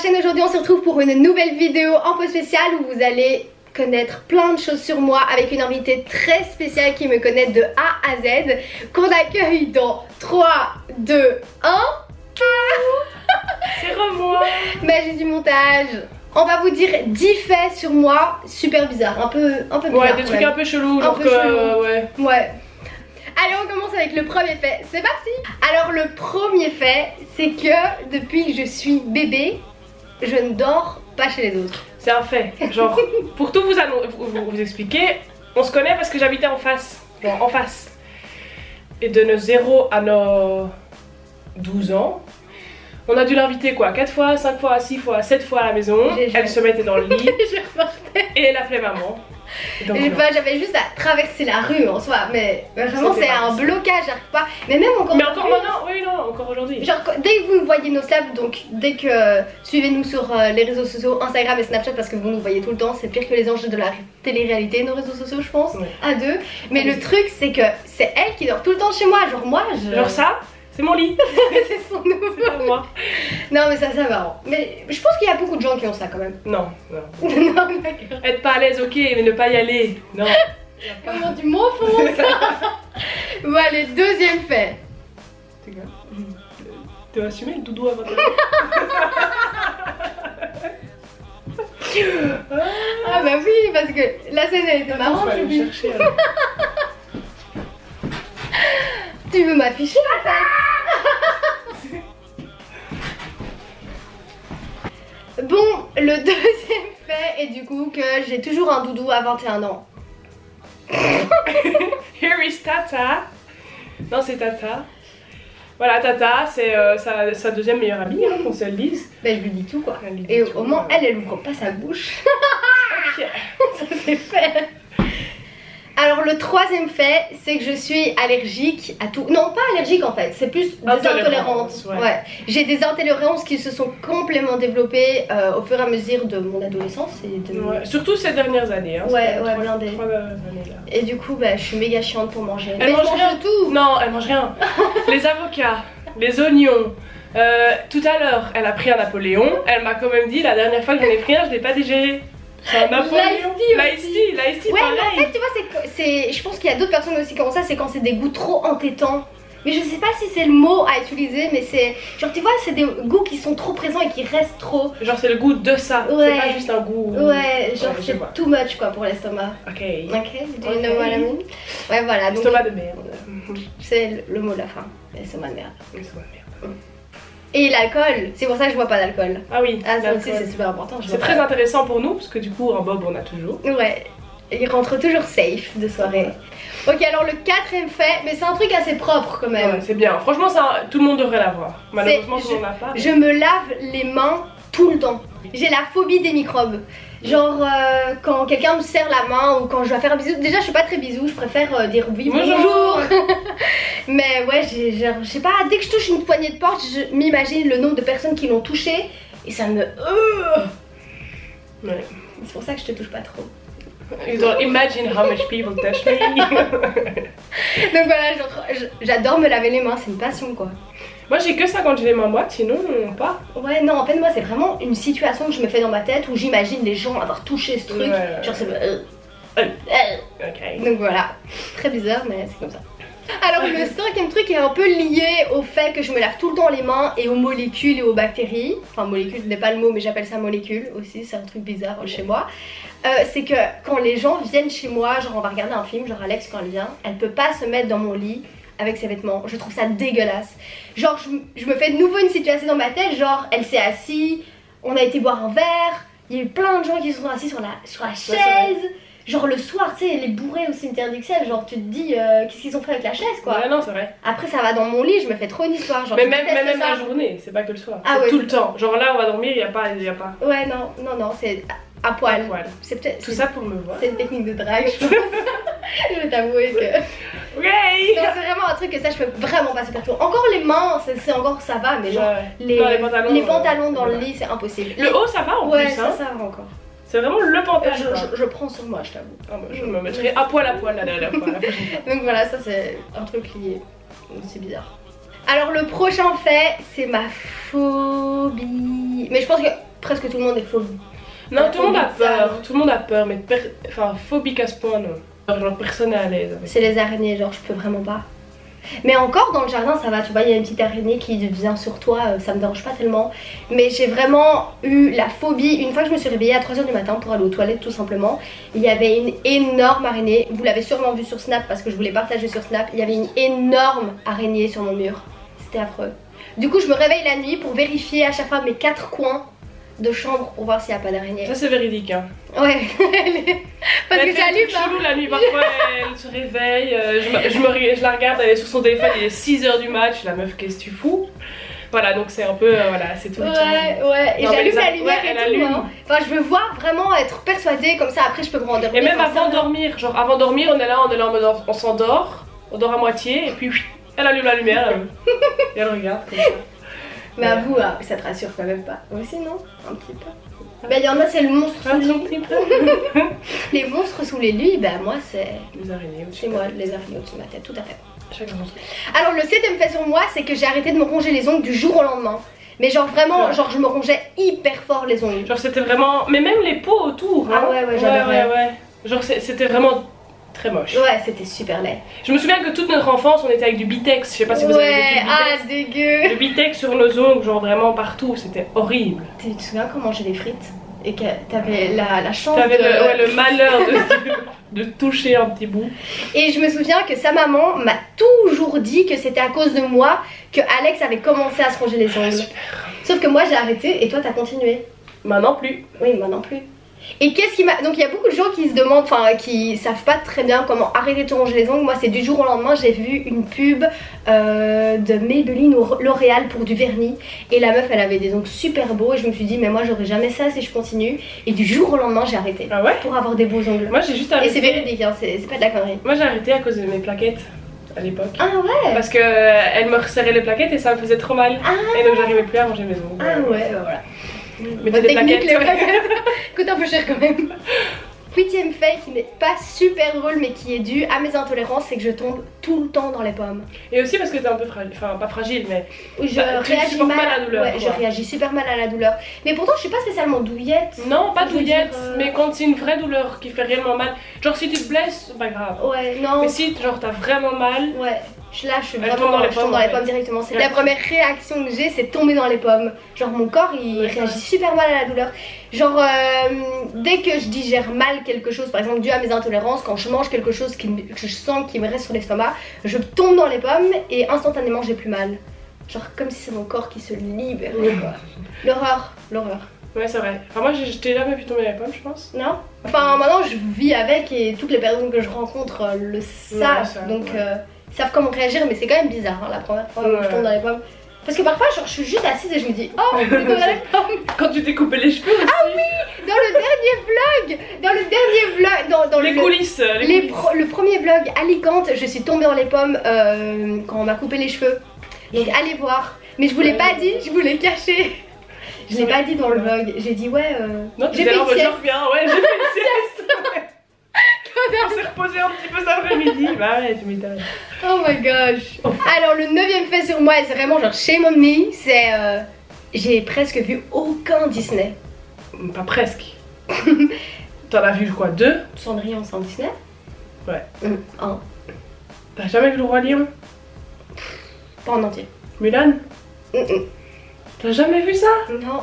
chaîne. Aujourd'hui on se retrouve pour une nouvelle vidéo en pause spéciale où vous allez connaître plein de choses sur moi avec une invitée très spéciale qui me connaît de A à Z, qu'on accueille dans 3, 2, 1. C'est moi. Magie du montage. On va vous dire 10 faits sur moi super bizarres, un peu bizarres. Ouais, des trucs un peu chelous, genre que ouais. Allez, on commence avec le premier fait, c'est parti. Alors le premier fait, c'est que depuis que je suis bébé, je ne dors pas chez les autres. C'est un fait, genre, pour tout vous expliquer, on se connaît parce que j'habitais en face, genre en face. Et de nos 0 à nos 12 ans, on a dû l'inviter quoi, 4 fois, 5 fois, 6 fois, 7 fois à la maison. Elle se mettait dans le lit et elle appelait maman. J'avais juste à traverser la rue en soi, mais vraiment c'est un blocage, j'arrive pas. Mais même encore. Mais encore maintenant, oui, non, encore aujourd'hui. Genre dès que vous voyez nos snaps, donc dès que suivez-nous sur les réseaux sociaux, Instagram et Snapchat, parce que vous nous voyez tout le temps, c'est pire que les anges de la télé-réalité, nos réseaux sociaux, je pense, à deux. Mais le truc, c'est que c'est elle qui dort tout le temps chez moi, genre moi je. Genre ça, c'est mon lit. C'est son nouveau. C'est pas moi. Non mais ça va. Mais je pense qu'il y a beaucoup de gens qui ont ça quand même. Non. Non d'accord. Être pas à l'aise, ok, mais ne pas y aller. Non. Comment tu m'enfonces. Bon allez, deuxième fait. C'est quoi? Tu vas assumer le doudou avant de... Ah bah oui, parce que la scène elle était marrante. Je vais chercher alors. Tu veux m'afficher en fait? Bon, le deuxième fait est du coup que j'ai toujours un doudou à 21 ans. Here is Tata. Non, c'est Tata. Voilà, Tata, c'est sa deuxième meilleure amie, hein, qu'on se le dise. Bah je lui dis tout quoi. Et au moins elle ouvre pas sa bouche. Okay. Ça c'est fait. Alors le troisième fait, c'est que je suis allergique à tout. Non, pas allergique en fait, c'est plus des intolérances. Ouais. J'ai des intolérances qui se sont complètement développées au fur et à mesure de mon adolescence. Et de... Surtout ces dernières années. Hein, ouais, blindé. Et du coup, bah, je suis méga chiante pour manger. Elle mange rien. Tout. Non, elle mange rien. Les avocats, les oignons. Tout à l'heure, elle a pris un Napoléon. Elle m'a quand même dit la dernière fois que j'en ai pris un, je l'ai pas digéré. C'est un Napoléon. L'ice tea, ouais, pareil. mais en fait, tu vois, je pense qu'il y a d'autres personnes aussi comme ça, c'est quand c'est des goûts trop entêtants. Mais je sais pas si c'est le mot à utiliser, mais c'est genre, tu vois, c'est des goûts qui sont trop présents et qui restent trop. Genre, c'est le goût de ça, ouais. C'est pas juste un goût. Ouais, genre, c'est too much quoi pour l'estomac. Ok, do you know what I mean? Ouais, voilà. L'estomac de merde. C'est le mot de la fin, l'estomac de merde. L'estomac de merde. Et l'alcool, c'est pour ça que je bois pas d'alcool. Ah oui, ça aussi c'est super important. C'est très intéressant pour nous parce que du coup un bob on a toujours. Ouais, il rentre toujours safe de soirée. Ok, alors le quatrième fait, mais c'est un truc assez propre quand même. Ouais, c'est bien, franchement ça, tout le monde devrait l'avoir. Malheureusement tout le monde n'a pas. Mais... Je me lave les mains tout le temps. J'ai la phobie des microbes. Genre quand quelqu'un me serre la main ou quand je dois faire un bisou. Déjà je suis pas très bisou, je préfère dire oui bonjour. Mais ouais, je sais pas, dès que je touche une poignée de porte, je m'imagine le nombre de personnes qui l'ont touché et ça me... Ouais. C'est pour ça que je te touche pas trop. You don't imagine how much people touch me. Donc voilà, j'adore me laver les mains, c'est une passion quoi. Moi j'ai que ça quand j'ai les mains moites, sinon pas. Ouais non, en fait moi c'est vraiment une situation que je me fais dans ma tête où j'imagine les gens avoir touché ce truc. Ouais. Genre c'est le... Ok. Donc voilà, très bizarre mais c'est comme ça. Alors le cinquième truc est un peu lié au fait que je me lave tout le temps les mains et aux molécules et aux bactéries. Enfin molécules n'est pas le mot mais j'appelle ça molécules aussi, c'est un truc bizarre chez moi. C'est que quand les gens viennent chez moi, genre on va regarder un film, genre Alex quand elle vient, elle peut pas se mettre dans mon lit avec ses vêtements, je trouve ça dégueulasse. Genre je me fais de nouveau une situation dans ma tête, genre elle s'est assise, on a été boire un verre, il y a eu plein de gens qui se sont assis sur la chaise. Genre le soir, tu sais, les bourrés au cimetière d'Ixelles, genre tu te dis qu'est-ce qu'ils ont fait avec la chaise quoi. Ouais non c'est vrai. Après ça va dans mon lit, je me fais trop une histoire. Genre, mais même la journée, c'est pas que le soir, c'est tout le temps. Genre là on va dormir, il y a pas. Ouais non, c'est à poil. C'est peut-être tout ça pour me voir. C'est une technique de drague je pense. Je vais t'avouer que... Ok. Non c'est vraiment un truc que ça je peux vraiment pas supporter. Encore les mains, c'est encore ça va, mais genre les pantalons dans le lit c'est impossible. Le haut ça va en plus ça va encore. C'est vraiment le pantalon. Je prends sur moi, je t'avoue. Ah bah, je me mettrai à poil la dernière fois. Donc voilà, ça c'est un truc lié. C'est bizarre. Alors le prochain fait, c'est ma phobie. Mais je pense que presque tout le monde est phobe. Non, tout le monde a phobie de ça, peur. non. Tout le monde a peur, mais enfin, phobique à ce point, non. Genre, personne n'est à l'aise avec. C'est les araignées, genre je peux vraiment pas. Mais encore dans le jardin ça va, tu vois, il y a une petite araignée qui vient sur toi, ça me dérange pas tellement. Mais j'ai vraiment eu la phobie. Une fois que je me suis réveillée à 3h du matin pour aller aux toilettes tout simplement, il y avait une énorme araignée. Vous l'avez sûrement vu sur Snap parce que je voulais partager sur Snap. Il y avait une énorme araignée sur mon mur. C'était affreux. Du coup je me réveille la nuit pour vérifier à chaque fois mes 4 coins de chambre pour voir s'il n'y a pas d'araignée. Ça c'est véridique hein. Ouais. Parce que j'allume pas. Chelou la nuit, parfois elle se réveille, je la regarde, elle est sur son téléphone, il est 6h du match, la meuf qu'est-ce que tu fous? Voilà donc c'est un peu, voilà c'est tout le temps. Ouais, et j'allume la lumière et tout allume. hein. Enfin je veux voir vraiment être persuadée comme ça après je peux me rendormir. Et même avant de dormir, genre avant de dormir on est là en mode on s'endort, on dort à moitié et puis elle allume la lumière et elle regarde comme ça. Mais avoue, ça te rassure quand même pas. Moi aussi non? Un petit peu. Bah il y en a c'est le monstre sous les lits. Les monstres sous les lits, bah moi c'est... Les araignées au-dessus. C'est moi les araignées au-dessus de ma tête, tout à fait. Chacun son truc. Alors le 7ème fait sur moi c'est que j'ai arrêté de me ronger les ongles du jour au lendemain. Mais genre vraiment, genre je me rongeais hyper fort les ongles. Genre c'était vraiment... Mais même les peaux autour hein. Ah ouais j'adorais. Ouais. Genre c'était vraiment très moche. Ouais c'était super laid. Je me souviens que toute notre enfance on était avec du Bitex, je sais pas si vous avez vu du Bitex. Ah dégueu. Le Bitex sur nos ongles, genre vraiment partout, c'était horrible. Tu te souviens comment j'ai des frites? Et que t'avais la chance t'avais le malheur de toucher un petit bout. Et je me souviens que sa maman m'a toujours dit que c'était à cause de moi que Alex avait commencé à se ronger les ongles. Super. Sauf que moi j'ai arrêté et toi t'as continué. Moi non plus. Oui moi non plus. Et qu'est-ce qui m'a... Donc il y a beaucoup de gens qui se demandent, enfin qui savent pas très bien comment arrêter de ronger les ongles. Moi c'est du jour au lendemain, j'ai vu une pub de Maybelline ou L'Oréal pour du vernis. Et la meuf elle avait des ongles super beaux et je me suis dit mais moi j'aurais jamais ça si je continue. Et du jour au lendemain j'ai arrêté. Ah ouais? Pour avoir des beaux ongles. Moi j'ai juste arrêté. Et c'est véridique hein, c'est pas de la connerie. Moi j'ai arrêté à cause de mes plaquettes à l'époque. Ah ouais? Parce que elle me resserrait les plaquettes et ça me faisait trop mal. Ah. Et donc j'arrivais plus à ranger mes ongles. Ah ouais bah voilà. Mais Bonne des technique plaquettes. les plaquettes. Coûte un peu cher quand même. 8ème fait qui n'est pas super drôle mais qui est dû à mes intolérances, c'est que je tombe tout le temps dans les pommes. Et aussi parce que t'es un peu fragile, enfin pas fragile mais Je tu réagis supportes mal pas la douleur. Ouais, je quoi. réagis super mal à la douleur. Mais pourtant je suis pas spécialement douillette. Non, pas Je veux douillette, dire, mais quand c'est une vraie douleur qui fait réellement mal. Genre si tu te blesses, c'est pas grave. Ouais non. Mais si genre t'as vraiment mal, Ouais. Là je suis Elle vraiment tombe dans les je tombe pommes, dans en les fait. pommes directement. C'est Ouais. la première réaction que j'ai, c'est tomber dans les pommes. Genre mon corps il Ouais, réagit super mal à la douleur. Genre dès que je digère mal quelque chose, par exemple dû à mes intolérances, quand je mange quelque chose que je sens qui me reste sur l'estomac, je tombe dans les pommes et instantanément j'ai plus mal. Genre comme si c'est mon corps qui se libère quoi. L'horreur, l'horreur. ouais c'est vrai. Enfin moi j'étais jamais vu tomber les pommes je pense. Non? Enfin maintenant je vis avec et toutes les personnes que je rencontre le savent, Ouais, ça, donc ouais. savent comment réagir, mais c'est quand même bizarre hein, la première fois où je Ouais. tombe dans les pommes. Parce que parfois genre, je suis juste assise et je me dis oh je tombe dans les pommes. Quand tu t'es coupé les cheveux aussi. Ah oui, dans le dernier vlog, dans Les le, coulisses. le premier vlog Alicante, je suis tombée dans les pommes quand on m'a coupé les cheveux. Donc allez voir. Mais je vous l'ai pas dit, je vous l'ai caché. Je l'ai pas dit dans le vlog. J'ai dit ouais. Non, tu j'ai étais fait là en une mode sieste. genre bien, ouais, j'ai fait une sieste. On s'est reposé un petit peu cet après-midi. Bah ouais, tu m'étonnes. Oh my gosh. Alors le 9ème fait sur moi, et c'est vraiment genre shame on me, c'est j'ai presque vu aucun Disney. Pas presque. T'en as vu quoi, 2? Cendrillon sans Disney? Ouais. Un. T'as jamais vu le Roi Lion? Pas en entier. Mulan? T'as jamais vu ça? Non.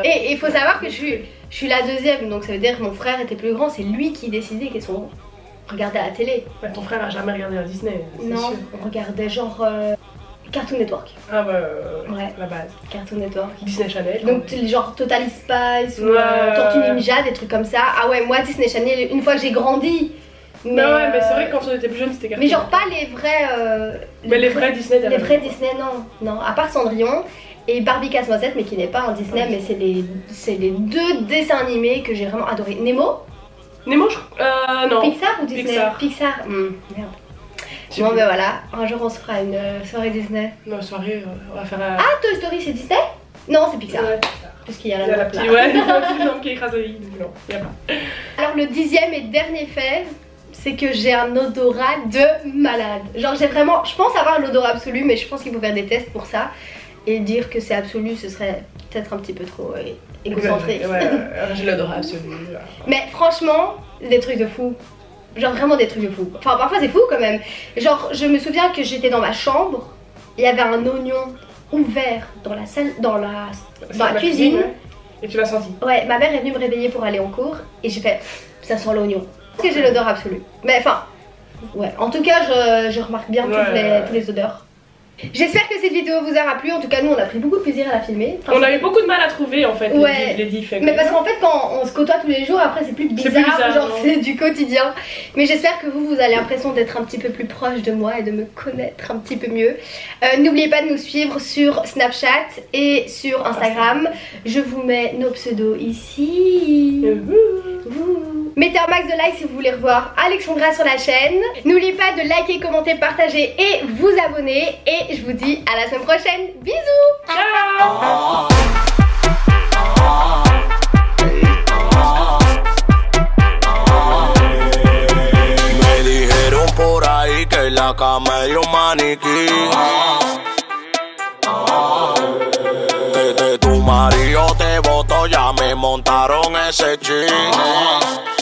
Et il faut savoir que je suis la deuxième, donc ça veut dire que mon frère était plus grand, c'est lui qui décidait qu'est-ce qu'on regardait à la télé. Ouais, ton frère a jamais regardé la Disney. c'est Non, sûr. on regardait genre Cartoon Network. Ah bah, Ouais. la base. Cartoon Network. Disney Channel. Donc genre Total Spice ou Ouais. Tortue Ninja, des trucs comme ça. Ah ouais, moi Disney Channel, une fois que j'ai grandi. Mais, Non, ouais, mais c'est vrai que quand on était plus jeune, c'était Cartoon. mais genre pas les vrais. Mais les vrais Disney, t'as Les jamais vrais vu. Disney, non. Non, à part Cendrillon et Barbie Casse-Noisette, mais qui n'est pas un Disney, Ouais. mais c'est les deux dessins animés que j'ai vraiment adoré. Nemo? Nemo, non. Pixar ou Disney? Pixar. Merde. Je sais Bon plus. ben voilà, un jour on se fera une soirée Disney. Non, soirée, on va faire Ah, Toy Story c'est Disney? Non, c'est Pixar. Ouais, Pixar. Puisqu'il y a Il y a la la note là. petite, ouais, il y a la petite lampe qui écrase la vie, donc non, il y a pas. Alors le 10ème et dernier fait, c'est que j'ai un odorat de malade. Genre j'ai vraiment, je pense avoir l'odorat absolu, mais je pense qu'il faut faire des tests pour ça. et dire que c'est absolu, ce serait peut-être un petit peu trop égocentrique. Ouais, j'ai l'odorat absolu. Mais franchement, des trucs de fou. Genre vraiment des trucs de fou. Enfin parfois c'est fou quand même. Genre je me souviens que j'étais dans ma chambre, il y avait un oignon ouvert dans la salle, dans la cuisine. Ouais. Et tu l'as senti? Ouais, ma mère est venue me réveiller pour aller en cours et j'ai fait ça sent l'oignon. Parce que j'ai l'odeur absolue. Mais enfin, ouais, en tout cas je remarque bien toutes les odeurs. J'espère que cette vidéo vous aura plu, en tout cas nous on a pris beaucoup de plaisir à la filmer. On a eu beaucoup de mal à trouver en fait les defects. Mais parce qu'en fait quand on se côtoie tous les jours, après c'est plus bizarre, genre c'est du quotidien. Mais j'espère que vous avez l'impression d'être un petit peu plus proche de moi et de me connaître un petit peu mieux. N'oubliez pas de nous suivre sur Snapchat et sur Instagram. Je vous mets nos pseudos ici. Mettez un max de likes si vous voulez revoir Alexandra sur la chaîne. N'oubliez pas de liker, commenter, partager et vous abonner. Et je vous dis à la semaine prochaine. Bisous. Ciao. Me dijeron por ahí que la cama es un maniquí. Que tu marido te botó, ya me montaron ese ching.